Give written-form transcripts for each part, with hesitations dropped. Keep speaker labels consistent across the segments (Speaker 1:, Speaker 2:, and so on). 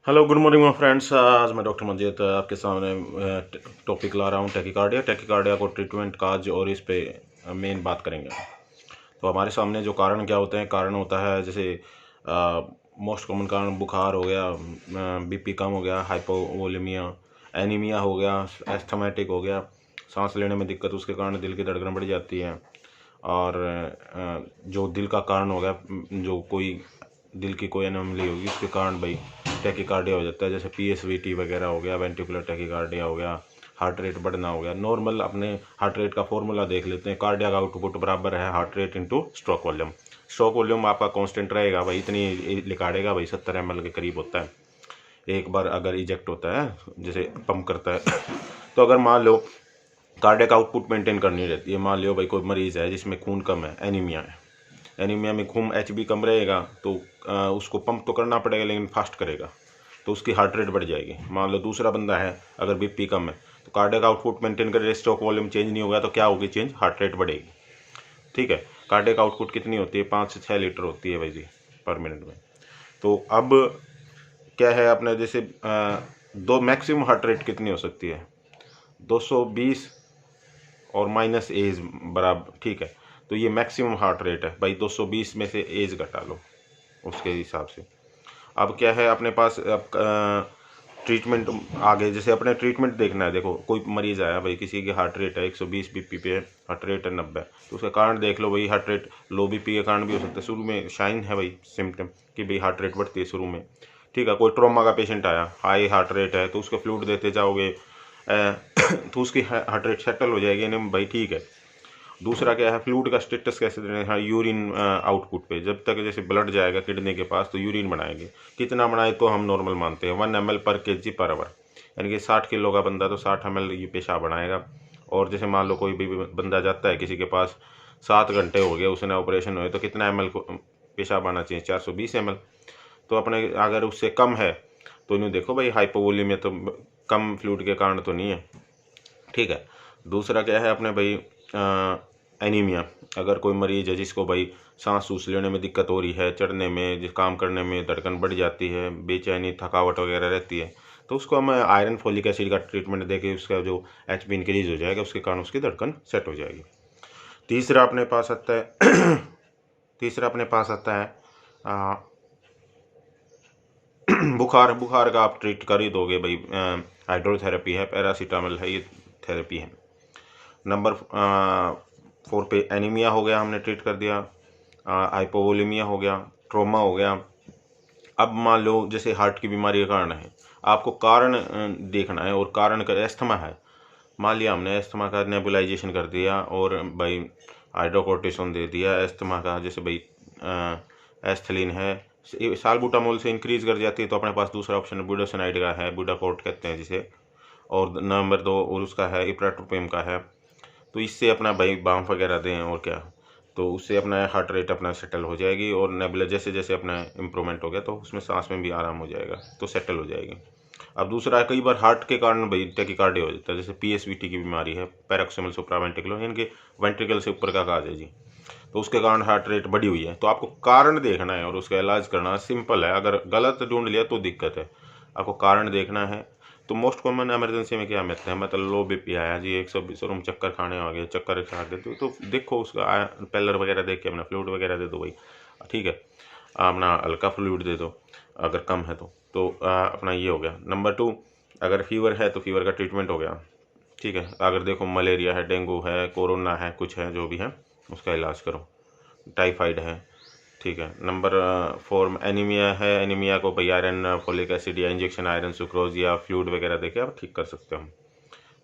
Speaker 1: Hello good morning my friends. आज मैं doctor Manjeet आपके सामने टॉपिक ला रहा हूँ टैकीकार्डिया को ट्रीटमेंट काज और इस पे मेन बात करेंगे। तो हमारे सामने जो कारण क्या होते हैं, कारण होता है जैसे मोस्ट कॉमन कारण बुखार हो गया, बीपी कम हो गया, हाइपोवोलेमिया, एनीमिया हो गया, एस्थमेटिक हो गया, सांस लेने में दिक्कत, उसके कारण दिल की धड़कन बढ़ जाती है। और जो दिल का कारण हो गया, जो कोई दिल की कोई एनोमली होगी उसके कारण भाई टैकीकार्डिया हो जाता है, जैसे पीएसवीटी वगैरह हो गया, वेंट्रिकुलर टैकीकार्डिया हो गया, हार्ट रेट बढ़ना हो गया। नॉर्मल अपने हार्ट रेट का फॉर्मूला देख लेते हैं। कार्डियक आउटपुट बराबर है heart rate into stroke volume. Stroke volume आपका कांस्टेंट रहेगा भाई, इतनी लिखाड़ेगा भाई, 70 ml के करीब होता है एक बार अगर इजेक्ट होता है, जैसे पंप करता है। तो अगर मान लो कार्डियक आउटपुट मेंटेन करनी रहती है, मान लो भाई कोई मरीज़ है जिसमें खून कम है, एनीमिया है, एनीमिया में खून HB कम रहेगा, तो उसको पंप तो करना पड़ेगा लेकिन फास्ट करेगा, तो उसकी हार्ट रेट बढ़ जाएगी। मान लो दूसरा बंदा है, अगर बीपी कम है, तो कार्डियक आउटपुट मेंटेन करे, स्ट्रोक वॉल्यूम चेंज नहीं होगा, तो क्या होगी चेंज, हार्ट रेट बढ़ेगी। ठीक है। कार्डियक आउटपुट कितनी होती है, 5 से 6 लीटर होती है भाई जी पर मिनट में। तो अब क्या है अपने जैसे दो मैक्सिमम हार्ट रेट कितनी हो सकती है, 220 और माइनस एज बराबर। ठीक है, तो ये मैक्सिमम हार्ट रेट है भाई, 220 में से एज घटा लो उसके हिसाब से। अब क्या है अपने पास, अब ट्रीटमेंट आगे जैसे अपने ट्रीटमेंट देखना है। देखो कोई मरीज़ आया भाई, किसी की हार्ट रेट है 120 बीपी पे, हार्ट रेट है 90, तो उसका कारण देख लो भाई। हार्ट रेट लो बीपी के कारण भी हो सकता है, शुरू में शाइन है भाई सिम्टम कि भाई हार्ट रेट बढ़ती है शुरू में। ठीक है, कोई ट्रॉमा का पेशेंट आया, हाई हार्ट रेट है, तो उसके फ्लूइड देते जाओगे तो उसकी हार्ट रेट सेटल हो जाएगी ना भाई। ठीक है। दूसरा क्या है, फ्लूइड का स्टेटस कैसे देना है, हाँ, यूरिन आउटपुट पे, जब तक जैसे ब्लड जाएगा किडनी के पास तो यूरिन बनाएंगे। कितना बनाए तो हम नॉर्मल मानते हैं 1 ml पर kg पर आवर, यानी कि 60 किलो का बंदा तो 60 ml ये पेशाब बनाएगा। और जैसे मान लो कोई भी बंदा जाता है किसी के पास, 7 घंटे हो गए उसने ऑपरेशन हुए, तो कितना ml को पेशाब आना चाहिए, 420 ml। तो अपने अगर उससे कम है तो इन्हें देखो भाई हाइपोवोलीमिया तो कम फ्लूइड के कारण तो नहीं है। ठीक है। दूसरा क्या है अपने भाई एनीमिया। अगर कोई मरीज है जिसको भाई सांस सूस लेने में दिक्कत हो रही है, चढ़ने में, जिस काम करने में धड़कन बढ़ जाती है, बेचैनी थकावट वगैरह रहती है, तो उसको हम आयरन फोलिक एसिड का ट्रीटमेंट देके उसका जो HB इंक्रीज हो जाएगा, उसके कारण उसकी धड़कन सेट हो जाएगी। तीसरा अपने पास आता है तीसरा अपने पास आता है बुखार। बुखार का आप ट्रीट कर ही दोगे भाई, हाइड्रोथेरेपी है, पैरासीटामल है, ये थेरेपी है। नंबर 4 पे एनीमिया हो गया, हमने ट्रीट कर दिया। हाइपोवोलेमिया हो गया, ट्रोमा हो गया। अब मान लो जैसे हार्ट की बीमारी का कारण है, आपको कारण देखना है, और कारण का एस्थमा है। मान लिया हमने एस्थमा का नेबुलाइजेशन कर दिया और भाई हाइड्रोकोर्टिसोन दे दिया एस्थमा का, जैसे भाई एस्थलीन है, सालबुटामोल से इंक्रीज कर जाती है, तो अपने पास दूसरा ऑप्शन बुडासाइड का है, बुडाकोर्ट कहते हैं जिसे। और नंबर 2 और उसका है इप्राटोपेम का है। तो इससे अपना भाई बाम वगैरह दें और क्या, तो उससे अपना हार्ट रेट अपना सेटल हो जाएगी। और नेबुला जैसे जैसे अपना इम्प्रूवमेंट हो गया तो उसमें सांस में भी आराम हो जाएगा, तो सेटल हो जाएगी। अब दूसरा, कई बार हार्ट के कारण भाई टैकीकार्डिया हो जाता है, जैसे पीएसवीटी की बीमारी है, पैराक्सिमल सुप्रावेंट्रिकुलर, यानी कि वेंट्रिकल से ऊपर का काज है जी, तो उसके कारण हार्ट रेट बढ़ी हुई है। तो आपको कारण देखना है और उसका इलाज करना सिंपल है। अगर गलत ढूंढ लिया तो दिक्कत है, आपको कारण देखना है। तो मोस्ट कॉमन इमरजेंसी में क्या मिलता है, मतलब लो बीपी आया जी, 120 रूम चक्कर खाने आ गए, चक्कर खा गए, तो देखो उसका पेलर वगैरह देख के अपना फ्लूइड वगैरह दे दो भाई। ठीक है, अपना हल्का फ्लूइड दे दो अगर कम है तो अपना ये हो गया। नंबर 2, अगर फीवर है तो फीवर का ट्रीटमेंट हो गया। ठीक है, अगर देखो मलेरिया है, डेंगू है, कोरोना है, कुछ है जो भी है उसका इलाज करो, टाइफाइड है। ठीक है। नंबर 4 एनीमिया है, एनीमिया को भाई आयरन फोलिक एसिड या इंजेक्शन आयरन सुक्रोज या फ्लूइड वगैरह देके आप ठीक कर सकते हो।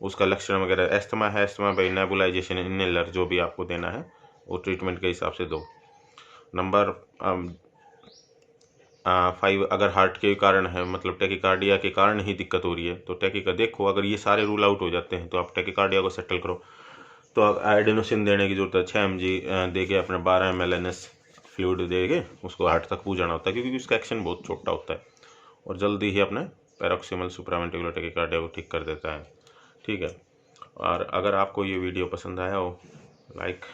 Speaker 1: उसका लक्षण वगैरह, एस्थमा है, एस्थमा भाई नेबुलाइजेशन इनहेलर जो भी आपको देना है वो ट्रीटमेंट के हिसाब से दो। नंबर 5, अगर हार्ट के कारण है, मतलब टैकीकार्डिया के कारण ही दिक्कत हो रही है, तो टैकी का देखो, अगर ये सारे रूल आउट हो जाते हैं तो आप टैकीकार्डिया को सेटल करो। तो एडेनोसिन देने की जरूरत है, 6 mg दे के अपने 12 ml NS फ्लूइड दे के उसको हार्ट तक पहुँचाना होता है, क्योंकि उसका एक्शन बहुत छोटा होता है और जल्दी ही अपने पैरोक्सिमल सुप्रावेंट्रिकुलर टैकीकार्डिया को ठीक कर देता है। ठीक है। और अगर आपको ये वीडियो पसंद आया हो, लाइक,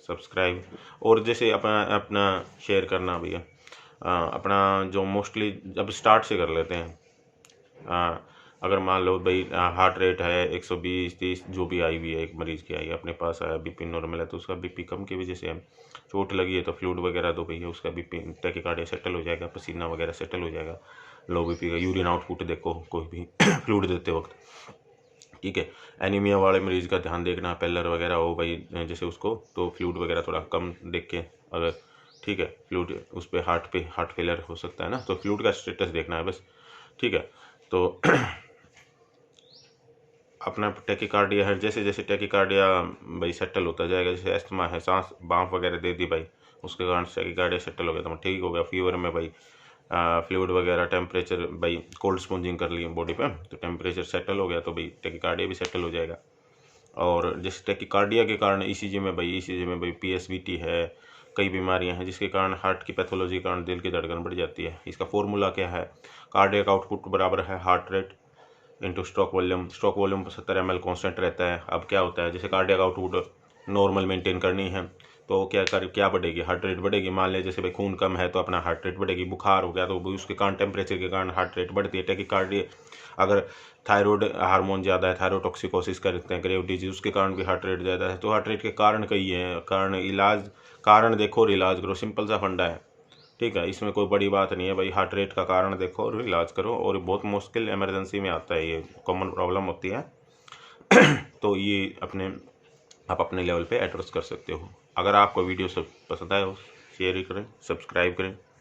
Speaker 1: सब्सक्राइब, और जैसे अपना अपना शेयर करना भैया। अपना जो मोस्टली जब स्टार्ट से कर लेते हैं, अगर मान लो भाई हार्ट रेट है 120-30 जो भी आई हुई है, एक मरीज़ की आई है अपने पास आया, बीपी नॉर्मल है, तो उसका बीपी कम की वजह से है, चोट लगी है तो फ्लूइड वगैरह दो भैया, उसका बीपी टैकीकार्डिया सेटल हो जाएगा, पसीना वगैरह सेटल हो जाएगा। लो बीपी का यूरिन आउटपुट देखो कोई भी फ्लूइड देते वक्त, ठीक है। एनीमिया वाले मरीज़ का ध्यान देखना, पेलर वगैरह हो भाई जैसे उसको, तो फ्लूइड वगैरह थोड़ा कम देख के, अगर ठीक है फ्लूइड उस पर हार्ट फेलर हो सकता है ना, तो फ्लूइड का स्टेटस देखना है बस, ठीक है। तो अपना टैकीकार्डिया है, जैसे जैसे टैकीकार्डिया भाई सेटल होता जाएगा, जैसे अस्थमा है, सांस बांफ वगैरह दे दी भाई, उसके कारण टैकीकार्डिया सेटल हो गया तो ठीक हो गया। फीवर में भाई फ्लूइड वगैरह टेम्परेचर भाई कोल्ड स्पॉन्जिंग कर ली बॉडी पे, तो टेम्परेचर सेटल हो गया तो भाई टैकीकार्डिया भी सेटल हो जाएगा। और जिस टैकीकार्डिया के कारण ईसीजी में भाई पीएसवीटी है, कई बीमारियां हैं जिसके कारण हार्ट की पैथोलॉजी के कारण दिल की धड़कन बढ़ जाती है। इसका फॉर्मूला क्या है, कार्डियक आउटपुट बराबर है heart rate into stroke volume. Stroke volume 70 ml constant रहता है। अब क्या होता है, जैसे कार्डियक आउटपुट नॉर्मल मेंटेन करनी है तो क्या बढ़ेगी, हार्ट रेट बढ़ेगी। मान लिया जैसे भाई खून कम है तो अपना हार्ट रेट बढ़ेगी, बुखार हो गया तो उसके कारण टेम्परेचर के कारण हार्ट रेट बढ़ती है। टैकीकार्डिया अगर थायराइड हार्मोन ज़्यादा है, थायरोटॉक्सिकोसिस करते हैं, ग्रेव डिजीज, उसके कारण भी हार्ट रेट ज़्यादा है। तो हार्ट रेट के कारण कई हैं, कारण देखो और इलाज करो, सिंपल सा फंडा है, ठीक है। इसमें कोई बड़ी बात नहीं है भाई, हार्ट रेट का कारण देखो और इलाज करो। और बहुत मुश्किल इमरजेंसी में आता है, ये कॉमन प्रॉब्लम होती है तो ये आप अपने लेवल पे एड्रेस कर सकते हो। अगर आपको वीडियो सब पसंद आए हो, शेयर करें, सब्सक्राइब करें।